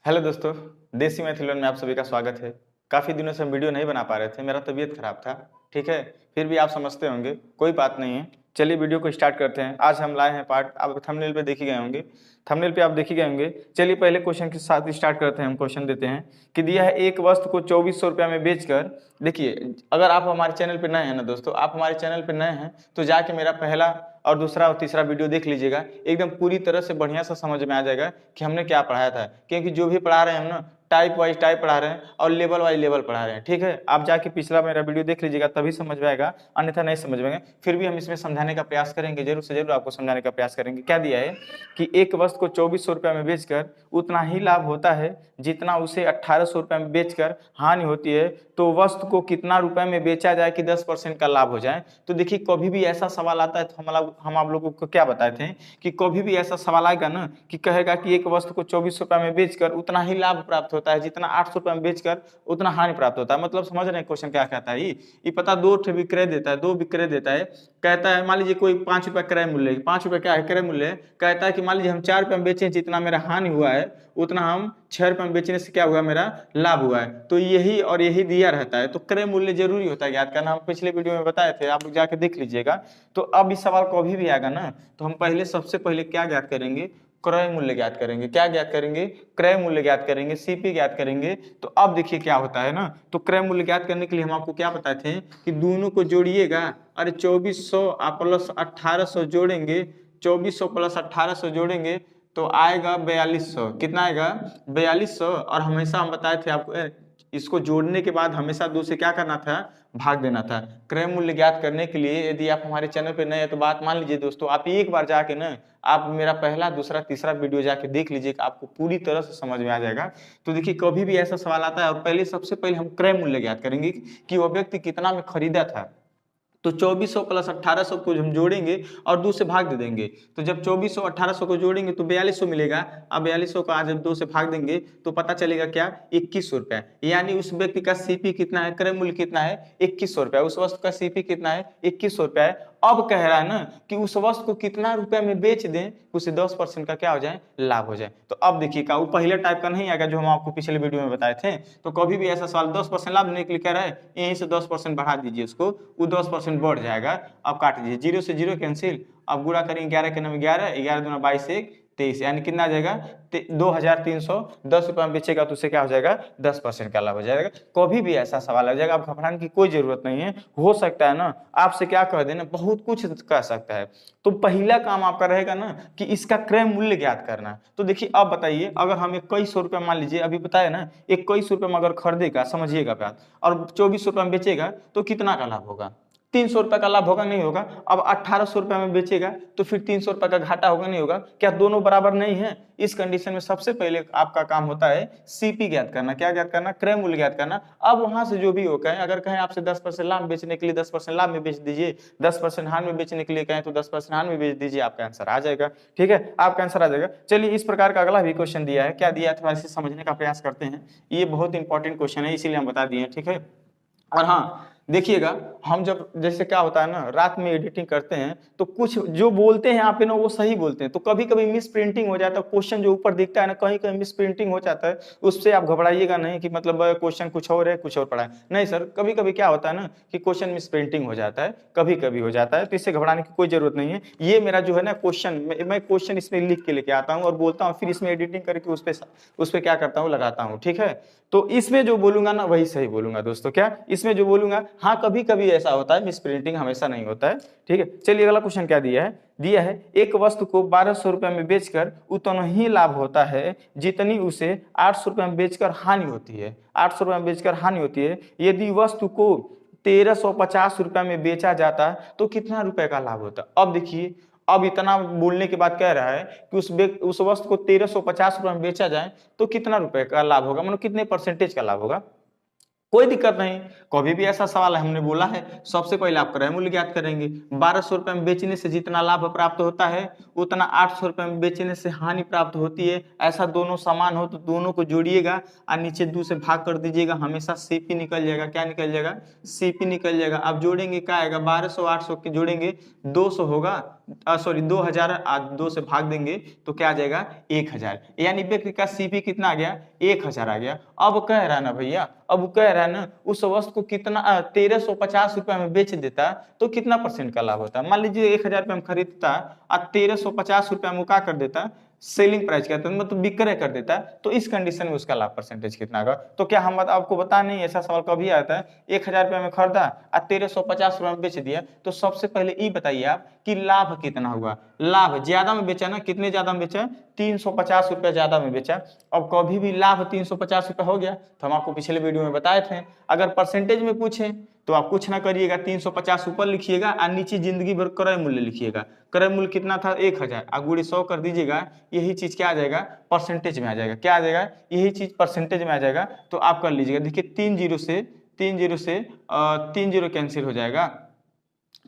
Hello दोस्तों, देसी मैथिलन में आप सभी का स्वागत है। काफ़ी दिनों से हम वीडियो नहीं बना पा रहे थे, मेरा तबीयत खराब था। ठीक है, फिर भी आप समझते होंगे, कोई बात नहीं है। चलिए वीडियो को स्टार्ट करते हैं। आज हम लाए हैं पार्ट, आप थंबनेल पे देख ही गए होंगे। थंबनेल पे आप देख ही गए होंगे। चलिए पहले क्वेश्चन के साथ स्टार्ट करते हैं। हम क्वेश्चन देते हैं कि दिया है एक वस्तु को 2400 रुपया में बेचकर। देखिए, अगर आप हमारे चैनल पर नए हैं ना दोस्तों, आप हमारे चैनल पर नए हैं तो जाके मेरा पहला और दूसरा और तीसरा वीडियो देख लीजिएगा। एकदम पूरी तरह से बढ़िया सा समझ में आ जाएगा कि हमने क्या पढ़ाया था, क्योंकि जो भी पढ़ा रहे हैं हम ना, टाइप वाइज टाइप पढ़ा रहे हैं और लेवल वाइज लेवल पढ़ा रहे हैं। ठीक है, आप जाके पिछला मेरा वीडियो देख लीजिएगा, तभी समझ में आएगा, अन्यथा नहीं समझ में आएगा। फिर भी हम इसमें समझाने का प्रयास करेंगे, जरूर से जरूर आपको समझाने का प्रयास करेंगे। क्या दिया है कि एक वस्तु को 2400 रुपया में बेचकर उतना ही लाभ होता है जितना उसे 1800 रुपया में बेचकर हानि होती है, तो वस्तु को कितना रुपए में बेचा जाए कि 10% का लाभ हो जाए। तो देखिए, कभी भी ऐसा सवाल आता है तो हम आप लोगों को क्या बताए थे कि कभी भी ऐसा सवाल आएगा ना कि कहेगा कि एक वस्तु को 2400 रुपया में बेचकर उतना ही लाभ प्राप्त होता है जितना 800 रुपया में बेचकर उतना हानि प्राप्त होता है। मतलब समझ रहे हैं क्वेश्चन क्या कहता है? ये पता दो विक्रय देता है, दो विक्रय देता है। कहता है मान लीजिए कोई 5 रुपया क्रय मूल्य, 5 रुपया क्या है क्रय मूल्य, कहता है कि मान लीजिए हम 4 रुपये में बेचे, जितना मेरा हानि हुआ है उतना हम 6 रुपये में बेचने से क्या हुआ, मेरा लाभ हुआ है। तो यही और यही दिया रहता है, तो क्रय मूल्य जरूरी होता है याद करना। हम पिछले वीडियो में बताए थे, आप जाके देख लीजिएगा। तो अब इस सवाल कभी भी आएगा ना, तो हम पहले सबसे पहले क्या ज्ञात करेंगे, क्रय मूल्य ज्ञात करेंगे। क्या ज्ञात करेंगे? क्रय मूल्य ज्ञात करेंगे, सीपी ज्ञात करेंगे। तो अब देखिए क्या होता है ना, तो क्रय मूल्य ज्ञात करने के लिए हम आपको क्या बताए थे कि दोनों को जोड़िएगा। अरे 2400 प्लस 1800 जोड़ेंगे, 2400 प्लस 1800 जोड़ेंगे तो आएगा 4200। कितना आएगा? 4200। और हमेशा हम बताए थे आपको, इसको जोड़ने के बाद हमेशा दो से क्या करना था, भाग देना था। क्रय मूल्य ज्ञात करने के लिए यदि आप हमारे चैनल पे नए हैं तो बात मान लीजिए दोस्तों, आप एक बार जाके ना, आप मेरा पहला दूसरा तीसरा वीडियो जाके देख लीजिएगा, आपको पूरी तरह से समझ में आ जाएगा। तो देखिए, कभी भी ऐसा सवाल आता है और पहले सबसे पहले हम क्रय मूल्य ज्ञात करेंगे कि वह व्यक्ति कितना में खरीदा था। तो 2400 प्लस 1800 को हम जोड़ेंगे और 2 से भाग दे देंगे। तो जब 2400 1800 को जोड़ेंगे तो 4200 मिलेगा। अब 4200 को आज 2 से भाग देंगे तो पता चलेगा क्या, 2100 रुपया। यानी उस व्यक्ति का सीपी कितना है, क्रय मूल्य कितना है, 2100 रुपया। उस वस्तु का सीपी कितना है, 2100 रुपया है। अब कह रहा है ना कि उस वस्तु को कितना रुपया में बेच दें उसे 10% का क्या हो जाए, लाभ हो जाए। तो अब देखिए, का वो पहले टाइप का नहीं आएगा जो हम आपको पिछले वीडियो में बताए थे। तो कभी भी ऐसा सवाल 10% लाभ देने के लिए कह रहा है, यहीं से 10% बढ़ा दीजिए उसको, वो 10% बढ़ जाएगा। अब काट दीजिए, 0 से 0 कैंसिल। अब गुणा करेंगे 11 के नाम 11, 11 दूना 22 1 23, यानी कितना आ जाएगा 2310 रुपये में बेचेगा तो उसे क्या हो जाएगा, 10% का लाभ हो जाएगा। कभी भी ऐसा सवाल आ जाएगा, आप घबराने की कोई जरूरत नहीं है। हो सकता है ना आपसे क्या कह देना, बहुत कुछ कह सकता है। तो पहला काम आपका रहेगा ना कि इसका क्रय मूल्य ज्ञात करना। तो देखिए, अब बताइए, अगर हम 2100 रुपये मान लीजिए, अभी बताया ना 2100 रुपये में अगर खरीदेगा, समझिएगा बात, और 2400 रुपये में बेचेगा तो कितना का लाभ होगा, 300 रुपये का लाभ होगा, नहीं होगा। अब 1800 रुपये में बेचेगा तो फिर 300 रुपये का घाटा होगा, नहीं होगा। क्या दोनों बराबर नहीं है? इस कंडीशन में सबसे पहले आपका काम होता है सीपी ज्ञात करना। क्या ज्ञात करना? क्रय मूल्य ज्ञात करना। अब वहां से जो भी हो, कहें अगर कहें आपसे 10% लाभ बेचने के लिए 10% लाभ में बेच दीजिए, 10% हानि में बेचने के लिए कहें तो 10% हानि में बेच दीजिए, आपका आंसर आ जाएगा। ठीक है, आपका आंसर आ जाएगा। चलिए, इस प्रकार का अगला भी क्वेश्चन दिया है। क्या दिया है, थोड़ा इसे समझने का प्रयास करते हैं। ये बहुत इंपॉर्टेंट क्वेश्चन है, इसीलिए हम बता दिए। ठीक है, और हाँ देखिएगा, हम जब जैसे क्या होता है ना, रात में एडिटिंग करते हैं तो कुछ जो बोलते हैं यहाँ पे ना वो सही बोलते हैं, तो कभी कभी मिस प्रिंटिंग हो जाता है। क्वेश्चन जो ऊपर दिखता है ना, कहीं कहीं मिस प्रिंटिंग हो जाता है। उससे आप घबराइएगा नहीं कि मतलब क्वेश्चन कुछ और है, कुछ और पढ़ा है। नहीं सर, कभी कभी क्या होता है ना कि क्वेश्चन मिस प्रिंटिंग हो जाता है, कभी कभी हो जाता है। तो इससे घबराने की कोई जरूरत नहीं है। ये मेरा जो है ना क्वेश्चन, मैं क्वेश्चन इसमें लिख के लेके आता हूँ और बोलता हूँ, फिर इसमें एडिटिंग करके उस पर क्या करता हूँ, लगाता हूँ। ठीक है, तो इसमें जो बोलूंगा ना वही सही बोलूंगा दोस्तों। क्या इसमें जो बोलूंगा, हाँ कभी कभी ऐसा होता है, मिस प्रिंटिंग हमेशा नहीं होता है। ठीक है, चलिए अगला क्वेश्चन क्या दिया है। दिया है एक वस्तु को 1200 रुपये में बेचकर उतना ही लाभ होता है जितनी उसे 800 रुपये में बेचकर हानि होती है। 800 रुपये में बेचकर हानि होती है। यदि वस्तु को 1350 रुपये में बेचा जाता तो कितना रुपए का लाभ होता? अब देखिए, अब इतना बोलने के बाद कह रहा है कि उस वस्तु को 1350 रुपये में बेचा जाए तो कितना रुपए का लाभ होगा, मतलब कितने परसेंटेज का लाभ होगा। कोई दिक्कत नहीं, कभी भी ऐसा सवाल है, हमने बोला है सबसे पहले आप क्रय मूल्य ज्ञात करेंगे। 1200 रुपये में बेचने से जितना लाभ प्राप्त होता है उतना 800 रुपये में बेचने से हानि प्राप्त होती है। ऐसा दोनों समान हो तो दोनों को जोड़िएगा और नीचे 2 से भाग कर दीजिएगा, हमेशा सीपी निकल जाएगा। क्या निकल जाएगा? सीपी निकल जाएगा। अब जोड़ेंगे क्या आएगा, 1200 800 के जोड़ेंगे 200 होगा, सॉरी 2000 2 से भाग देंगे तो क्या आ जाएगा 1000, यानी व्यक्ति का सीपी कितना आ गया 1000 आ गया। अब कह रहा है ना भैया, अब कह रहा है ना उस वस्तु को कितना 1350 रुपया में बेच देता तो कितना परसेंट का लाभ होता। मान लीजिए 1000 रुपया में खरीदता और 1350 रुपया में क्या कर देता, सेलिंग प्राइस कहते हैं, मतलब विक्रय कर देता है, तो इस कंडीशन में उसका लाभ परसेंटेज कितना होगा। तो क्या हम आपको बता नहीं, ऐसा सवाल कभी आता है 1000 रुपया में खरीदा और 1350 रुपया में बेच दिया, तो सबसे पहले ये बताइए आप कि लाभ कितना हुआ। लाभ ज्यादा में बेचा ना, कितने ज्यादा में बेचा 350 रुपया ज्यादा में बेचा। अब कभी भी लाभ 350 रुपया हो गया तो हम आपको पिछले वीडियो में बताए थे, अगर परसेंटेज में पूछे तो आप कुछ ना करिएगा, 350 ऊपर लिखिएगा और नीचे जिंदगी भर क्रय मूल्य लिखिएगा। क्रय मूल्य कितना था 1000, गुणे 100 कर दीजिएगा, यही चीज क्या आ जाएगा परसेंटेज में आ जाएगा। क्या आ जाएगा, यही चीज परसेंटेज में आ जाएगा। तो आप कर लीजिएगा, देखिए 3 जीरो से 3 जीरो कैंसिल हो जाएगा,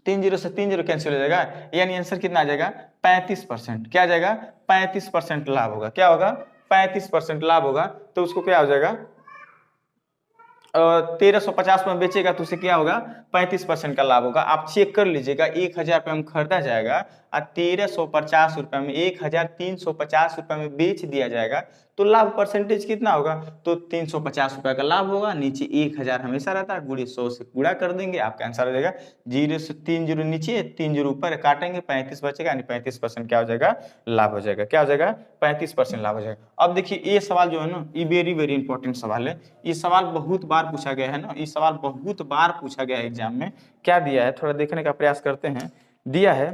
3 जीरो से 3 जीरो कैंसिल हो जाएगा, यानी आंसर कितना आ जाएगा 35%। क्या आ जाएगा 35% लाभ होगा। क्या होगा 35% लाभ होगा। तो उसको क्या हो जाएगा 1350 में बेचेगा तो उसे क्या होगा 35% का लाभ होगा। आप चेक कर लीजिएगा, 1000 रुपये में खरीदा जाएगा और 1350 रुपये में 1350 रुपये में बेच दिया जाएगा, तो लाभ परसेंटेज कितना होगा, तो 350 रुपये का लाभ होगा। नीचे 1000 हमेशा रहता है, गुणे 100 से गुणा कर देंगे, आपका आंसर हो जाएगा 0 से 3 जीरो नीचे 3 जीरो ऊपर काटेंगे, 35 बचेगा, यानी 35% क्या हो जाएगा लाभ हो जाएगा। क्या हो जाएगा 35% लाभ हो जाएगा। अब देखिए ये सवाल जो है ना, ये वेरी वेरी इंपॉर्टेंट सवाल है। ये सवाल बहुत बार पूछा गया है ना, ये सवाल बहुत बार पूछा गया है एग्जाम में। क्या दिया है थोड़ा देखने का प्रयास करते हैं। दिया है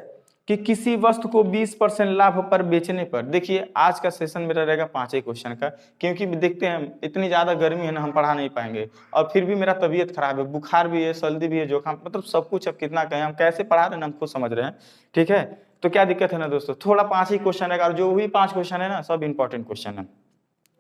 कि किसी वस्तु को 20% लाभ पर बेचने पर, देखिए आज का सेशन मेरा रहेगा 5 ही क्वेश्चन का, क्योंकि देखते हैं इतनी ज्यादा गर्मी है ना, हम पढ़ा नहीं पाएंगे, और फिर भी मेरा तबीयत खराब है, बुखार भी है, सर्दी भी है, जुकाम, मतलब सब कुछ। अब कितना कहें, हम कैसे पढ़ा रहे हैं हम खुद समझ रहे हैं, ठीक है। तो क्या दिक्कत है ना दोस्तों, थोड़ा 5 ही क्वेश्चन रहेगा, और जो भी 5 क्वेश्चन है ना सब इंपॉर्टेंट क्वेश्चन है।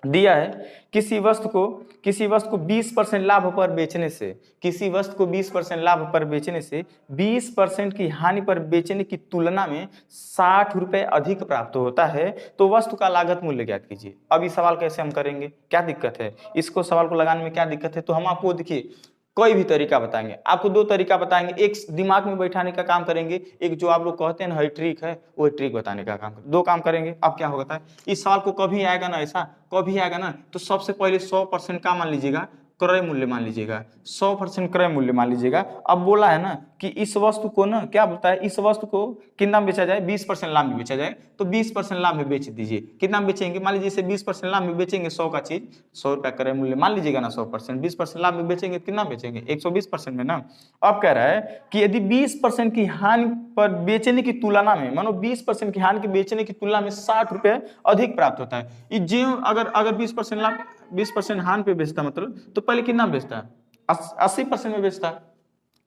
दिया है किसी वस्तु को 20% लाभ पर बेचने से, किसी वस्तु को 20% लाभ पर बेचने से 20% की हानि पर बेचने की तुलना में 60 रुपए अधिक प्राप्त होता है, तो वस्तु का लागत मूल्य ज्ञात कीजिए। अब ये सवाल कैसे हम करेंगे, क्या दिक्कत है, इसको सवाल को लगाने में क्या दिक्कत है। तो हम आपको देखिए कोई भी तरीका बताएंगे, आपको 2 तरीका बताएंगे, एक दिमाग में बैठाने का काम करेंगे, एक जो आप लोग कहते हैं ना ट्रिक है, वो ट्रिक बताने का काम, 2 काम करेंगे। अब क्या होता है, इस सवाल को कभी आएगा ना, ऐसा कभी आएगा ना, तो सबसे पहले 100% का मान लीजिएगा क्रय मूल्य मान लीजिएगा, 100% क्रय मूल्य मान लीजिएगा। अब बोला है ना कि इस वस्तु को ना क्या बोलता है, इस वस्तु को कितना में बेचा जाए 20% लाभ में बेचा जाए, तो 20% लाभ में बेच दीजिए। कितना में बेचेंगे, मान लीजिए इसे 20% लाभ में बेचेंगे, 100 का चीज 100 रुपया क्रय मूल्य मान लीजिएगा ना, 100% 20% लाभ में बेचेंगे, कितना बेचेंगे 120% में ना। अब कह रहा है कि यदि 20% की हानि पर बेचने की तुलना में, मानो 20% की हानि के बेचने की तुलना में 60 रुपए अधिक प्राप्त होता है। ये अगर 20% लाभ 20% हानि पे बेचता, मतलब तो पहले कितना बेचता, 80% में बेचता,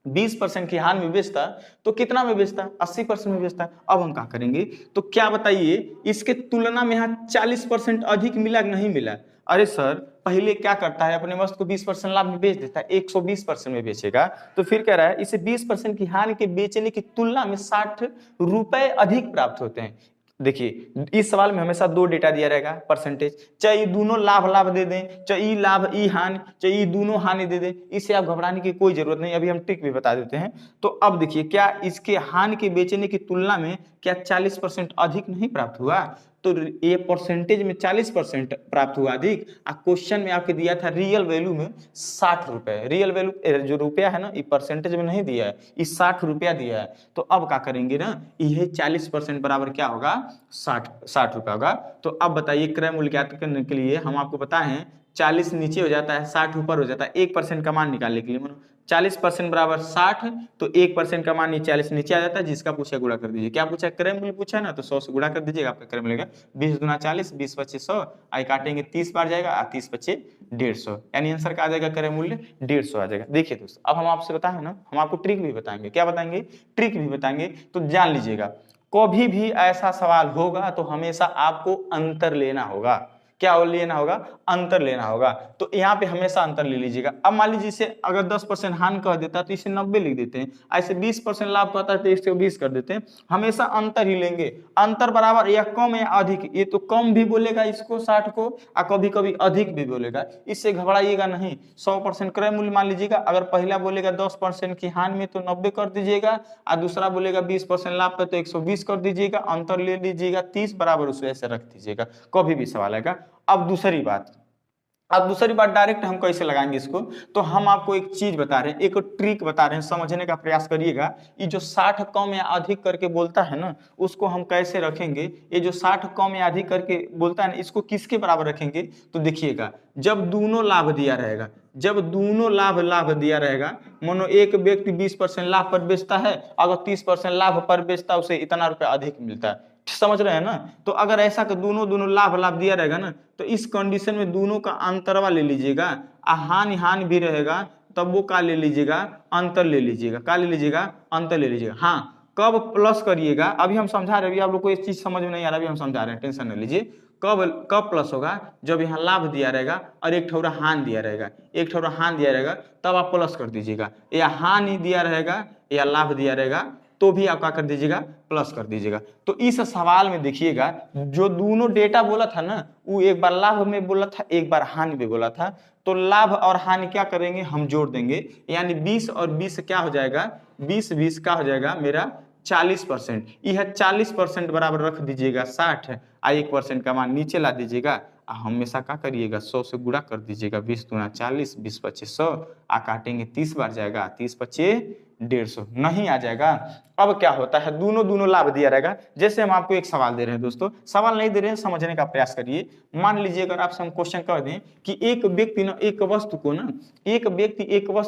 20% की हानि में बेचता तो कितना में बेचता 80% में बेचता। अब हम क्या करेंगे, तो क्या बताइए इसके तुलना में यहाँ 40% अधिक मिला कि नहीं मिला। अरे सर पहले क्या करता है, अपने वस्तु को 20% लाभ में बेच देता है, 120% में बेचेगा, तो फिर कह रहा है इसे 20% की हानि के बेचने की तुलना में 60 रुपए अधिक प्राप्त होते हैं। देखिए इस सवाल में हमेशा 2 डेटा दिया रहेगा परसेंटेज, चाहे दोनों लाभ दे दें, चाहे लाभ हानि, चाहे दोनों हानि दे दें, इससे आप घबराने की कोई जरूरत नहीं। अभी हम ट्रिक भी बता देते हैं। तो अब देखिए क्या इसके हानि के बेचने की तुलना में क्या 40% अधिक नहीं प्राप्त हुआ, तो ये परसेंटेज में 40% प्राप्त हुआ अधिक। क्वेश्चन में आपके दिया था रियल वैल्यू में 60 रुपए, रियल वैल्यू जो रुपया है ना ये परसेंटेज में नहीं दिया है, ये 60 रुपया दिया है। तो अब क्या करेंगे ना, ये 40% बराबर क्या होगा 60 रुपया होगा। तो अब बताइए क्रय मूल्य ज्ञात करने के लिए हम आपको बताएं 40 नीचे हो जाता है 60 ऊपर हो जाता है, 1% का मान निकालने के लिए, मानो 40% बराबर 60, तो 1% का मान 40 नीचे आ जाता है, जिसका पूछा गुणा कर दीजिए। क्या पूछा क्रय मूल्य पूछा ना, तो 100 से गुणा कर दीजिएगा, आपका क्रय मिलेगा 20 दूना 40, 20 पच्चीस 100, आई काटेंगे 30 बार जाएगा, 30 पच्चीस 150, यानी आंसर का आ जाएगा क्रय मूल्य 150 आ जाएगा। देखिए दोस्तों अब हम आपसे बताएं ना, हम आपको ट्रिक भी बताएंगे। क्या बताएंगे, ट्रिक भी बताएंगे, तो जान लीजिएगा कभी भी ऐसा सवाल होगा तो हमेशा आपको अंतर लेना होगा। क्या लेना होगा, अंतर लेना होगा। तो यहाँ पे हमेशा अंतर ले लीजिएगा। अब मान लीजिए इसे अगर 10% हानि कह देता है तो इसे 90 लिख देते हैं, ऐसे 20% लाभ कहता है तो इसे 20 कर देते हैं। हमेशा अंतर ही लेंगे, अंतर बराबर या कम या अधिक, ये तो कम भी बोलेगा इसको 60 को और कभी कभी अधिक भी बोलेगा, इससे घबराइएगा नहीं। 100% क्रय मूल्य मान लीजिएगा, अगर पहला बोलेगा 10% की हानि में तो 90 कर दीजिएगा, और दूसरा बोलेगा 20% लाभ पे तो 120 कर दीजिएगा, अंतर ले लीजिएगा 30 बराबर उसे ऐसे रख दीजिएगा, कभी भी सवाल आएगा। अब दूसरी बात डायरेक्ट हम कैसे लगाएंगे इसको, तो हम आपको एक चीज बता रहे हैं, एक ट्रिक बता रहे हैं, समझने का प्रयास करिएगा। ये जो 60 कम या अधिक करके बोलता है ना, उसको हम कैसे रखेंगे। ये जो 60 कम या अधिक करके बोलता है ना, इसको किसके बराबर रखेंगे, तो देखिएगा जब दोनों लाभ दिया रहेगा, जब दोनों लाभ दिया रहेगा, मानो एक व्यक्ति 20% लाभ पर बेचता है, अगर 30% लाभ पर बेचता है उसे इतना रुपया अधिक मिलता है, समझ रहे हैं ना। तो अगर ऐसा कि दोनों लाभ दिया रहेगा ना, तो इस कंडीशन में दोनों का अंतरवा ले लीजिएगा, हानि भी रहेगा, तब वो का ले लीजिएगा, अंतर ले लीजिएगा, का ले लीजिएगा, अंतर ले लीजिएगा। हाँ, कब प्लस करिएगा, अभी हम समझा रहे हैं, अभी आप लोग को इस चीज समझ में नहीं आ रहा, अभी हम समझा रहे हैं, टेंशन न लीजिए। कब प्लस होगा, जब यहाँ लाभ दिया रहेगा और एक ठौरा हानि दिया रहेगा, एक ठौरा हानि दिया रहेगा, तब आप प्लस कर दीजिएगा। या हानि दिया रहेगा या लाभ दिया रहेगा तो भी आप क्या कर दीजिएगा, प्लस कर दीजिएगा। तो इस सवाल में देखिएगा, जो दोनों डेटा बोला था ना, वो एक बार लाभ में बोला था, एक बार हानि में बोला था। तो लाभ और हानि क्या करेंगे, हम जोड़ देंगे, यानी 20 और 20 क्या हो जाएगा, 20 क्या हो जाएगा मेरा 40%। यह 40% बराबर रख दीजिएगा 60 है, 1% का मान नीचे ला दीजिएगा, हमेशा क्या करिएगा 100 से गुणा कर दीजिएगा, 20 दूना 40, 20 पच्चे 100, काटेंगे 30 बार जाएगा, 30 पच्चे 150 नहीं आ जाएगा। अब क्या होता है, दोनों लाभ दिया रहेगा। जैसे हम आपको एक सवाल दे रहे हैं दोस्तों, सवाल नहीं दे रहे हैं, समझने का प्रयास करिए। मान लीजिए अगर आपसे हम क्वेश्चन कर दें कि एक व्यक्ति ना एक वस्तु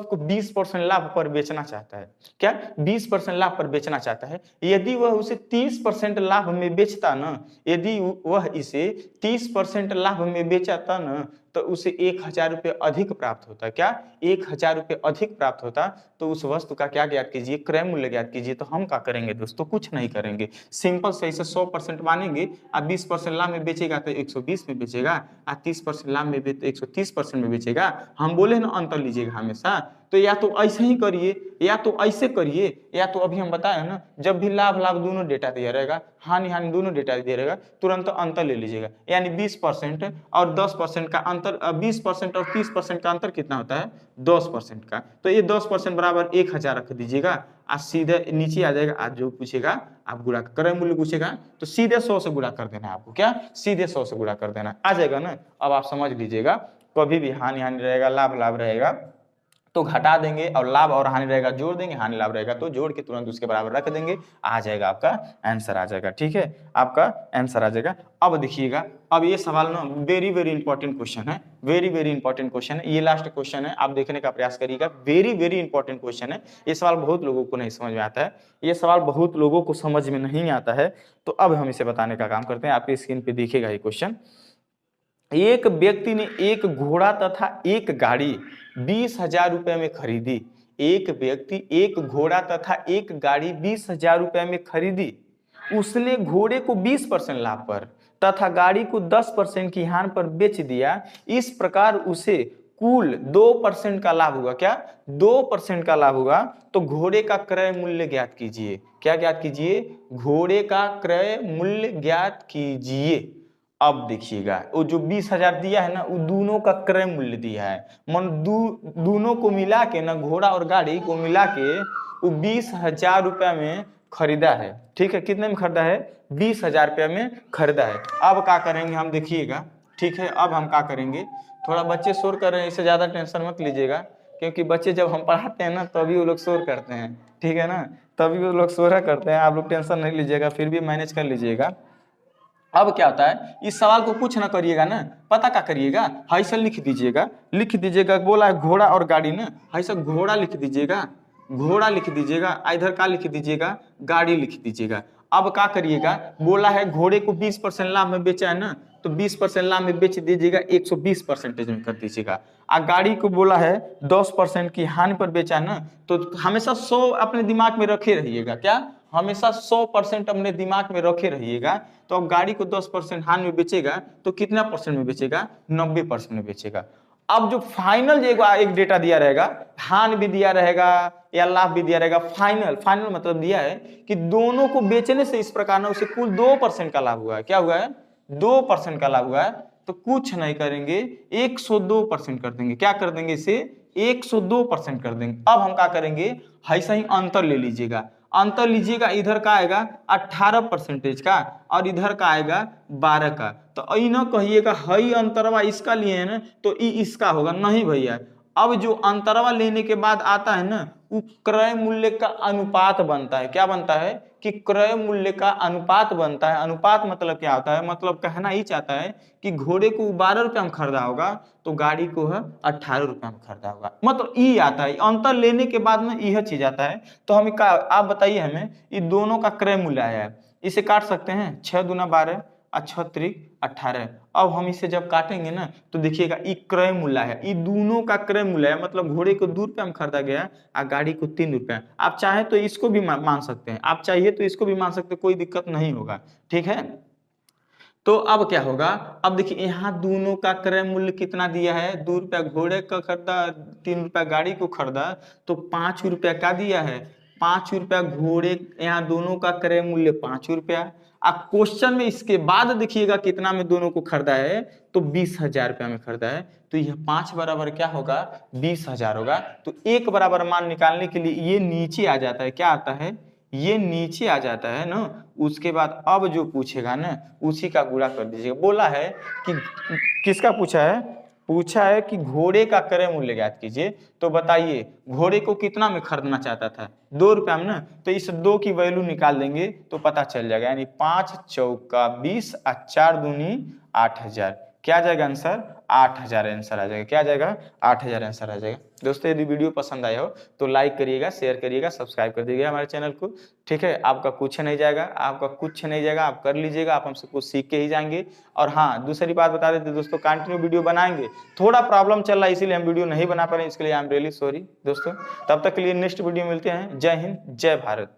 को 20% लाभ पर बेचना चाहता है, क्या 20% लाभ पर बेचना चाहता है। यदि वह उसे 30% लाभ में बेचता ना, यदि वह इसे 30% लाभ में बेचता ना, तो उसे 1000 रुपये अधिक प्राप्त होता। क्या 1000 रुपये अधिक प्राप्त होता। तो उस वस्तु का क्या ज्ञात कीजिए, क्रय मूल्य ज्ञात कीजिए। तो हम क्या करेंगे दोस्तों, कुछ नहीं करेंगे, सिंपल से इसे 100% मानेंगे। अब 20% लाभ में बेचेगा तो 120 में बेचेगा, और 30% लाभ में बेचे तो 130% में बेचेगा। हम बोले ना अंतर लीजिएगा हमेशा, तो या तो ऐसे ही करिए या तो ऐसे करिए, या तो अभी हम बताए ना, जब भी लाभ दोनों डेटा दिया रहेगा, हानि दोनों डेटा दिया रहेगा, तुरंत अंतर ले लीजिएगा। यानी 20% और 10% का अंतर, 20% और 30% का अंतर कितना होता है, 10% का। तो ये 10% बराबर 1000 रख दीजिएगा, आज सीधे नीचे आ जाएगा। आज जो पूछेगा आप गुणा क्रय मूल्य पूछेगा तो सीधे 100 से गुणा कर देना है आपको, क्या सीधे 100 से गुणा कर देना आ जाएगा ना। अब आप समझ लीजिएगा, कभी भी हानि रहेगा, लाभ रहेगा तो घटा देंगे, और लाभ और हानि रहेगा जोड़ देंगे, हानि लाभ रहेगा तो जोड़ के तुरंत उसके बराबर रख देंगे, आ जाएगा आपका आंसर आ जाएगा। ठीक है, आपका आंसर आ जाएगा। अब देखिएगा, अब ये सवाल ना वेरी वेरी इंपॉर्टेंट क्वेश्चन है, वेरी वेरी इंपॉर्टेंट क्वेश्चन है। ये लास्ट क्वेश्चन है, आप देखने का प्रयास करिएगा, वेरी वेरी इंपॉर्टेंट क्वेश्चन है। ये सवाल बहुत लोगों को नहीं समझ में आता है, ये सवाल बहुत लोगों को समझ में नहीं आता है। तो अब हम इसे बताने का काम करते हैं। आपकी स्क्रीन पे दिखेगा ये क्वेश्चन। एक व्यक्ति ने एक घोड़ा तथा एक गाड़ी 20,000 रुपए में खरीदी। एक व्यक्ति एक घोड़ा तथा एक गाड़ी 20,000 रुपए में खरीदी। उसने घोड़े को 20% लाभ पर तथा गाड़ी को 10% की हानि पर बेच दिया। इस प्रकार उसे कुल 2% का लाभ हुआ। क्या 2% का लाभ हुआ। तो घोड़े का क्रय मूल्य ज्ञात कीजिए। क्या ज्ञात कीजिए, घोड़े का क्रय मूल्य ज्ञात कीजिए। अब देखिएगा, वो जो 20,000 दिया है ना, वो दोनों का क्रय मूल्य दिया है। मन दोनों को मिला के ना, घोड़ा और गाड़ी को मिला के वो 20,000 रुपया में खरीदा है। ठीक है, कितने में खरीदा है, 20,000 रुपया में खरीदा है। अब क्या करेंगे हम, देखिएगा। ठीक है, अब हम क्या करेंगे, थोड़ा बच्चे शोर कर रहे हैं, इससे ज्यादा टेंशन मत लीजिएगा, क्योंकि बच्चे जब हम पढ़ाते हैं ना तभी वो लोग शोर करते हैं। ठीक है ना, तभी वो लोग शोर करते हैं। आप लोग टेंशन नहीं लीजिएगा, फिर भी मैनेज कर लीजिएगा। अब क्या होता है, इस सवाल को कुछ ना करिएगा ना, पता क्या करिएगा, ऐसा लिख दीजिएगा। बोला है घोड़ा और गाड़ी ना, ऐसा घोड़ा लिख दीजिएगा, घोड़ा लिख दीजिएगा, इधर का लिख दीजिएगा, गाड़ी लिख दीजिएगा। अब क्या करिएगा, बोला है घोड़े को 20% लाभ में बेचा है ना, तो 20% लाभ में बेच दीजिएगा, 120% में कर दीजिएगा। और गाड़ी को बोला है 10% की हानि पर बेचा है ना, तो हमेशा 100 अपने दिमाग में रखे रहिएगा। क्या हमेशा 100% अपने दिमाग में रखे रहिएगा। तो अब गाड़ी को 10% हानि में बेचेगा तो कितना परसेंट में बेचेगा? 90% में बेचेगा। अब जो फाइनल एक डेटा दिया रहेगा, हानि भी दिया रहेगा या लाभ भी दिया रहेगा, फाइनल मतलब दिया है कि दोनों को बेचने से इस प्रकार ना उसे कुल 2% का लाभ हुआ है। क्या हुआ है? 2% का लाभ हुआ है। तो कुछ नहीं करेंगे, 102% कर देंगे। क्या कर देंगे? इसे 102% कर देंगे। अब हम क्या करेंगे? ऐसा ही अंतर ले लीजिएगा। अंतर लीजिएगा, इधर का आएगा 18% का और इधर का आएगा 12 का। तो ई न कहिएगा हई अंतरवा इसका लिए है ना तो ई इसका होगा, नहीं भैया। अब जो अंतरवा लेने के बाद आता है ना वो क्रय मूल्य का अनुपात बनता है। क्या बनता है? कि क्रय मूल्य का अनुपात बनता है। अनुपात मतलब क्या होता है? मतलब कहना ही चाहता है कि घोड़े को 12 रुपया में खरीदा होगा तो गाड़ी को है 18 रुपया में खरीदा होगा। मतलब ई आता है, अंतर लेने के बाद में यह चीज आता है। तो हम आप बताइए हमें, ये दोनों का क्रय मूल्य आया है, इसे काट सकते हैं। 6 दूना 12 और 6 त्रिक 18। अब हम इसे जब काटेंगे ना तो देखिएगा ये क्रय मूल्य है, ये दोनों का क्रय मूल्य है। मतलब घोड़े को 2 रुपया में खरीदा गया और गाड़ी को 3 रुपया। आप चाहे तो इसको भी मान सकते हैं, आप चाहिए तो इसको भी मान सकते हैं, कोई दिक्कत नहीं होगा। ठीक है, तो अब क्या होगा? अब देखिए यहाँ दोनों का क्रय मूल्य कितना दिया है? 2 रुपया घोड़े का खरीदा, 3 रुपया गाड़ी को खरीदा, तो 5 रुपया का दिया है। 5 रुपया घोड़े, यहाँ दोनों का क्रय मूल्य 5 रुपया। अब क्वेश्चन में इसके बाद देखिएगा कितना में दोनों को खरीदा है, तो 20,000 रुपया में खरीदा है। तो यह 5 बराबर क्या होगा? 20,000 होगा। तो एक बराबर मान निकालने के लिए ये नीचे आ जाता है। क्या आता है? ये नीचे आ जाता है ना। उसके बाद अब जो पूछेगा ना उसी का गुणा कर दीजिएगा। बोला है कि किसका पूछा है? पूछा है कि घोड़े का क्रय मूल्य ज्ञात कीजिए। तो बताइए घोड़े को कितना में खरीदना चाहता था? 2 रुपया में ना। तो इस 2 की वैल्यू निकाल देंगे तो पता चल जाएगा। यानी 5 चौका 20 और 4 दूनी 8,000। क्या आ जाएगा आंसर? 8,000 आंसर आ जाएगा। क्या आ जाएगा? 8,000 आंसर आ जाएगा। दोस्तों यदि वीडियो पसंद आया हो तो लाइक करिएगा, शेयर करिएगा, सब्सक्राइब कर दीजिएगा हमारे चैनल को। ठीक है, आपका कुछ नहीं जाएगा, आपका कुछ नहीं जाएगा, आप कर लीजिएगा, आप हमसे कुछ सीख के ही जाएंगे। और हाँ, दूसरी बात बता देते दोस्तों, कंटिन्यू वीडियो बनाएंगे। थोड़ा प्रॉब्लम चल रहा है इसीलिए हम वीडियो नहीं बना पा रहे हैं, इसके लिए आई एम रियली सॉरी दोस्तों। तब तक के लिए नेक्स्ट वीडियो मिलते हैं। जय हिंद, जय भारत।